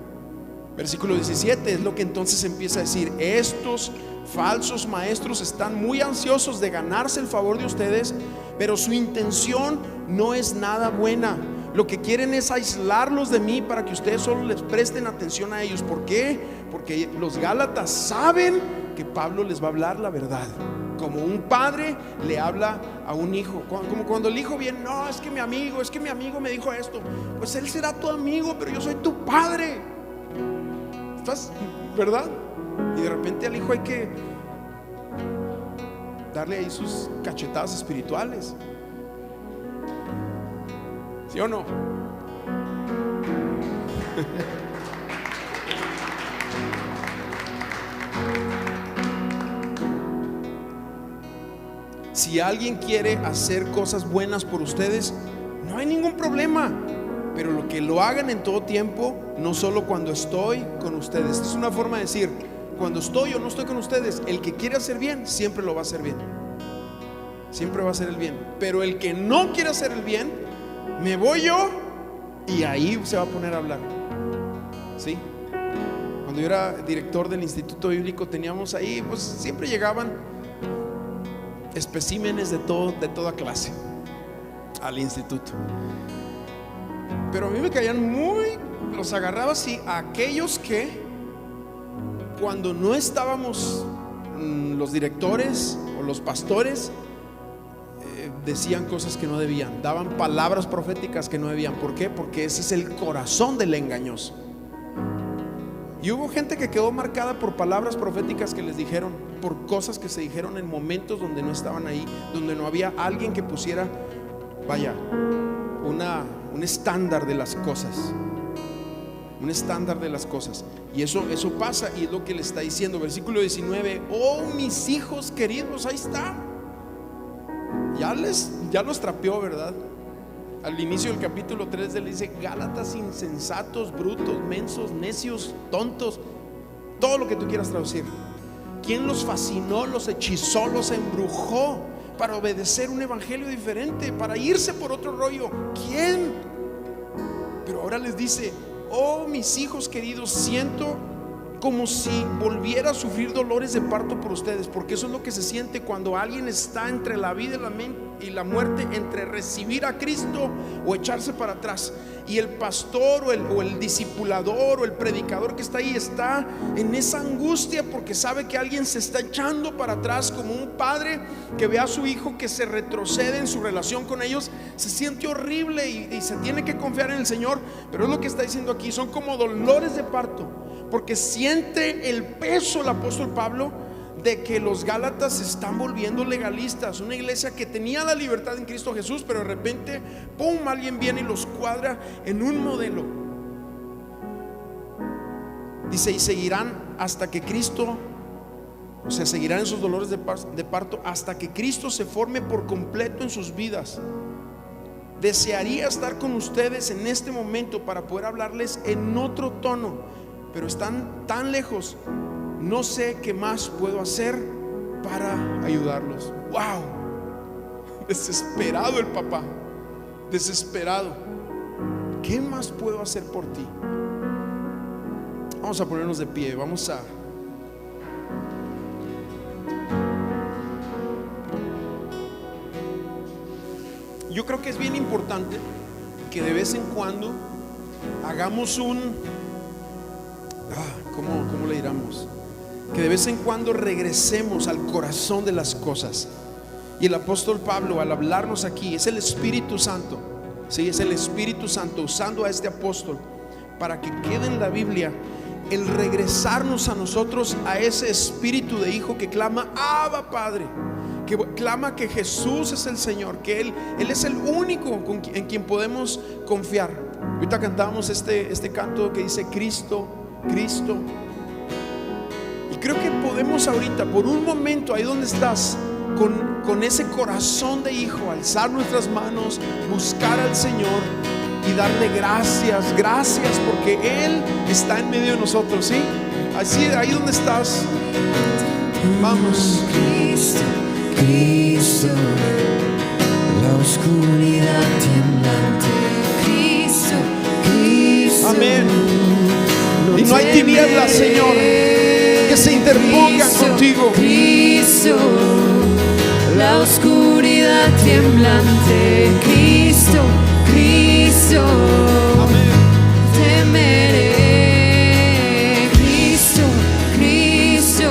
Versículo 17 es lo que entonces empieza a decir: estos falsos maestros están muy ansiosos de ganarse el favor de ustedes, pero su intención no es nada buena. Lo que quieren es aislarlos de mí para que ustedes solo les presten atención a ellos. ¿Por qué? Porque los gálatas saben que Pablo les va a hablar la verdad, como un padre le habla a un hijo. Como cuando el hijo viene: no, es que mi amigo me dijo esto. Pues él será tu amigo, pero yo soy tu padre. ¿Estás? ¿Verdad? Y de repente al hijo hay que darle ahí sus cachetadas espirituales. ¿Sí o no? Si alguien quiere hacer cosas buenas por ustedes, no hay ningún problema, pero lo que lo hagan en todo tiempo, no solo cuando estoy con ustedes. Esta es una forma de decir: cuando estoy o no estoy con ustedes, el que quiere hacer bien siempre lo va a hacer bien, siempre va a hacer el bien. Pero el que no quiere hacer el bien, me voy yo, y ahí se va a poner a hablar. ¿Sí? Cuando yo era director del Instituto Bíblico, teníamos ahí, pues siempre llegaban especímenes de toda clase al instituto. Pero a mí me caían los agarraba así a aquellos que, cuando no estábamos los directores o los pastores, decían cosas que no debían, daban palabras proféticas que no debían. ¿Por qué? Porque ese es el corazón del engañoso. Y hubo gente que quedó marcada por palabras proféticas que les dijeron, por cosas que se dijeron en momentos donde no estaban ahí, donde no había alguien que pusiera, vaya, un estándar de las cosas. Un estándar de las cosas. Y eso pasa, y es lo que le está diciendo. Versículo 19: oh, mis hijos queridos, ahí está. Ya los trapeó, ¿verdad? Al inicio del capítulo 3 le dice: Gálatas insensatos, brutos, mensos, necios, tontos, todo lo que tú quieras traducir. ¿Quién los fascinó, los hechizó, los embrujó para obedecer un evangelio diferente, para irse por otro rollo? ¿Quién? Pero ahora les dice: oh, mis hijos queridos, siento como si volviera a sufrir dolores de parto por ustedes, porque eso es lo que se siente cuando alguien está entre la vida y la muerte, entre recibir a Cristo o echarse para atrás. Y el pastor o el discipulador o el predicador que está ahí está en esa angustia porque sabe que alguien se está echando para atrás, como un padre que ve a su hijo que se retrocede en su relación con ellos. Se siente horrible y se tiene que confiar en el Señor, pero es lo que está diciendo aquí, son como dolores de parto, porque siente el peso el apóstol Pablo de que los Gálatas se están volviendo legalistas. Una iglesia que tenía la libertad en Cristo Jesús, pero de repente, ¡pum!, alguien viene y los cuadra en un modelo. Dice, y seguirán hasta que Cristo, o sea, seguirán esos dolores de parto hasta que Cristo se forme por completo en sus vidas. Desearía estar con ustedes en este momento para poder hablarles en otro tono, pero están tan lejos. No sé qué más puedo hacer para ayudarlos. Wow, desesperado el papá, desesperado. ¿Qué más puedo hacer por ti? Vamos a ponernos de pie. Vamos a Yo creo que es bien importante que de vez en cuando hagamos ¿cómo le diríamos? Que de vez en cuando regresemos al corazón de las cosas. Y el apóstol Pablo, al hablarnos aquí, es el Espíritu Santo. Sí, es el Espíritu Santo usando a este apóstol para que quede en la Biblia el regresarnos a nosotros a ese espíritu de hijo que clama Abba Padre, que clama que Jesús es el Señor, que Él es el único en quien podemos confiar. Ahorita cantábamos este canto que dice Cristo, Cristo. Y creo que podemos ahorita, por un momento, ahí donde estás, con ese corazón de hijo, alzar nuestras manos, buscar al Señor y darle gracias porque Él está en medio de nosotros, ¿sí? Así, ahí donde estás, vamos. Cristo, Cristo, la oscuridad temblante. Cristo, Cristo. Amén. Y no hay tinieblas, Señor, que se interpongan contigo. Cristo, la oscuridad temblante. Cristo, Cristo, Amén. temeré. Cristo, Cristo,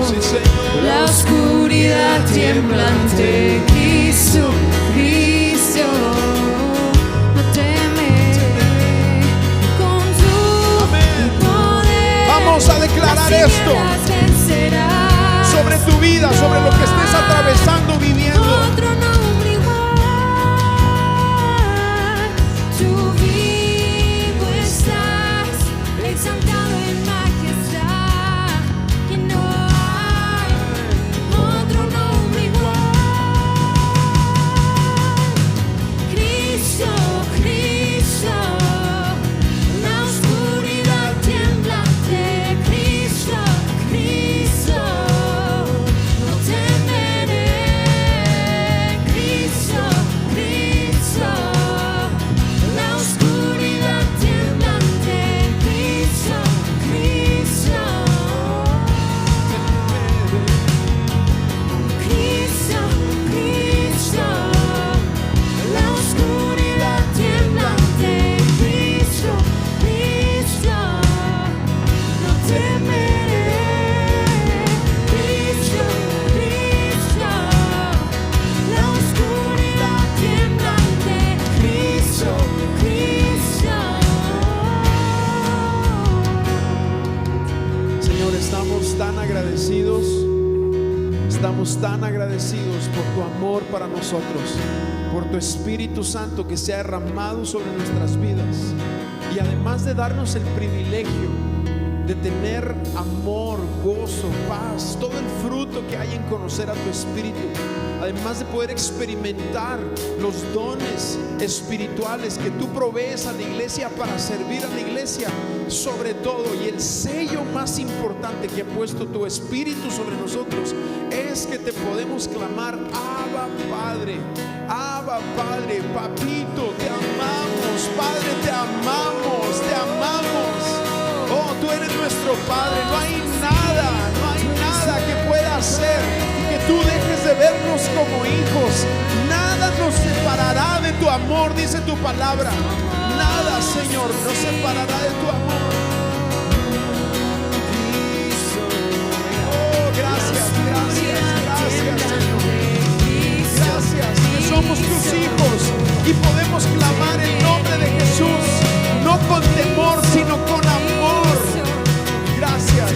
Sí, Señor. la oscuridad temblante. Cristo, Cristo, no temeré. Con tu Amén. poder Vamos a declarar las esto tinieblas vencerás. sobre tu vida, sobre lo que estés atravesando, viviendo. Otro nombre igual. Tú vivo estás, exaltado en majestad. Y no hay otro nombre igual. Cristo, Cristo, la oscuridad temblante. Cristo, Cristo, no temeré. Cristo, Cristo, la oscuridad temblante. Cristo, Cristo, Cristo, Cristo, la oscuridad temblante. Cristo, Cristo, no temeré. Cristo, Cristo, la oscuridad temblante. Cristo, Cristo. Señor, estamos tan agradecidos por tu amor para nosotros, por tu Espíritu Santo que se ha derramado sobre nuestras vidas, y además de darnos el privilegio de tener amor, gozo, paz, todo el fruto que hay en conocer a tu Espíritu, además de poder experimentar los dones espirituales que tú provees a la iglesia para servir a la iglesia, sobre todo, y el sello más importante que ha puesto tu Espíritu sobre nosotros es que te podemos clamar Abba Padre, Abba Padre, Papito, te amamos, Padre, te amamos, te amamos. Oh, tú eres nuestro Padre. No hay nada que pueda hacer que tú dejes de vernos como hijos. Nada nos separará de tu amor, dice tu palabra. Nada, Señor, nos separará de tu amor. Oh, gracias, Señor. Gracias, que somos tus hijos y podemos clamar el nombre de Jesús, no con temor, sino con amor. Gracias.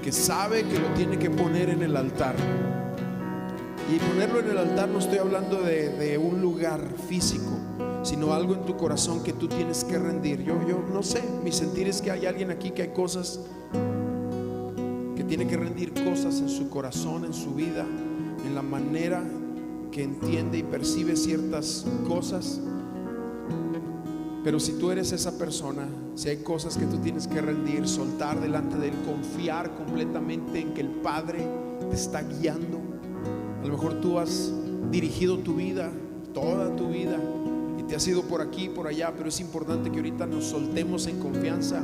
Que sabe que lo tiene que poner en el altar. Y ponerlo en el altar no estoy hablando de un lugar físico, sino algo en tu corazón que tú tienes que rendir. Yo no sé, mi sentir es que hay alguien aquí que hay cosas que tiene que rendir, cosas en su corazón, en su vida, en la manera que entiende y percibe ciertas cosas. Pero si tú eres esa persona, si hay cosas que tú tienes que rendir, soltar delante de Él, confiar completamente en que el Padre te está guiando. A lo mejor tú has dirigido tu vida, toda tu vida, y te has ido por aquí y por allá, pero es importante que ahorita nos soltemos en confianza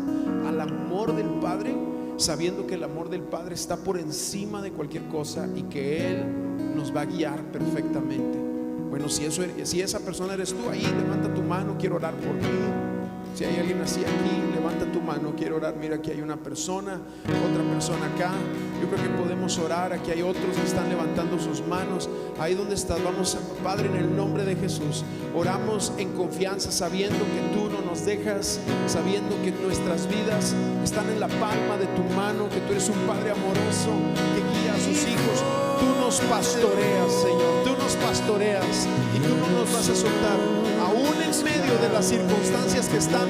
al amor del Padre, sabiendo que el amor del Padre está por encima de cualquier cosa y que Él nos va a guiar perfectamente. Bueno, si esa persona eres tú, ahí levanta tu mano, quiero orar por ti. Si hay alguien así aquí, levanta tu mano, quiero orar. Mira, aquí hay una persona, otra persona acá. Yo creo que podemos orar. Aquí hay otros que están levantando sus manos. Ahí donde estás, vamos, Padre, en el nombre de Jesús, oramos en confianza, sabiendo que tú no nos dejas, sabiendo que nuestras vidas están en la palma de tu mano, que tú eres un Padre amoroso que guía a sus hijos. Tú nos pastoreas, Señor, tú nos pastoreas y tú no nos vas a soltar. Aún en medio de las circunstancias que estamos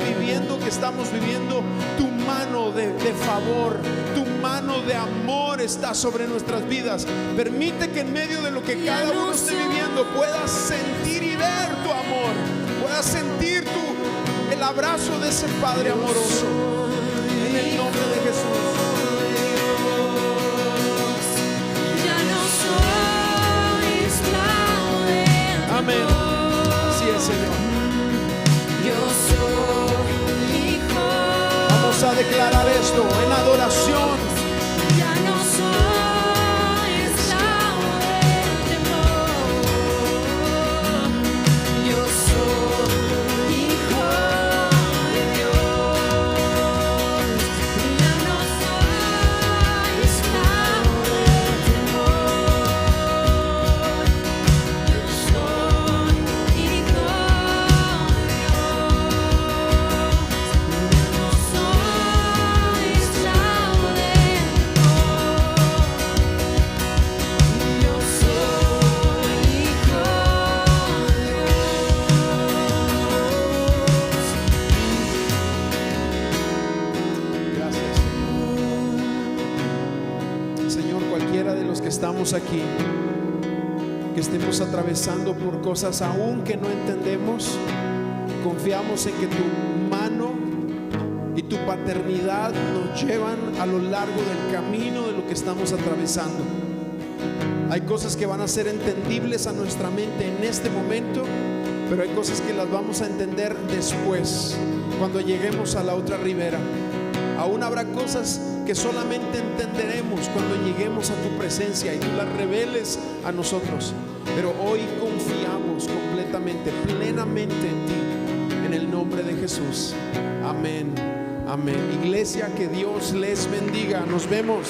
viviendo, tu mano de favor, tu mano de amor está sobre nuestras vidas. Permite que en medio de lo que cada uno esté viviendo puedas sentir y ver tu amor, puedas sentir el abrazo de ese Padre amoroso, en el nombre de Jesús. Amén. Así es, Señor. Yo soy hijo. Vamos a declarar esto en adoración. Ya no soy esclavo del temor. Yo soy hijo de Dios. Ya no soy esclavo del temor. Yo soy hijo de Dios. Ya no soy esclavo del temor. Yo soy hijo de Dios. Gracias, Señor. Señor, cualquiera de los que estamos aquí, que estemos atravesando por cosas aún que no entendemos, confiamos en que tu mano y tu paternidad nos llevan a lo largo del camino de lo que estamos atravesando. Hay cosas que van a ser entendibles a nuestra mente en este momento, pero hay cosas que las vamos a entender después, cuando lleguemos a la otra ribera. Aún habrá cosas que solamente entenderemos cuando lleguemos a tu presencia y tú las reveles a nosotros. Pero hoy confiamos completamente, plenamente en ti, en el nombre de Jesús. Amén. Amén. Iglesia, que Dios les bendiga. Nos vemos.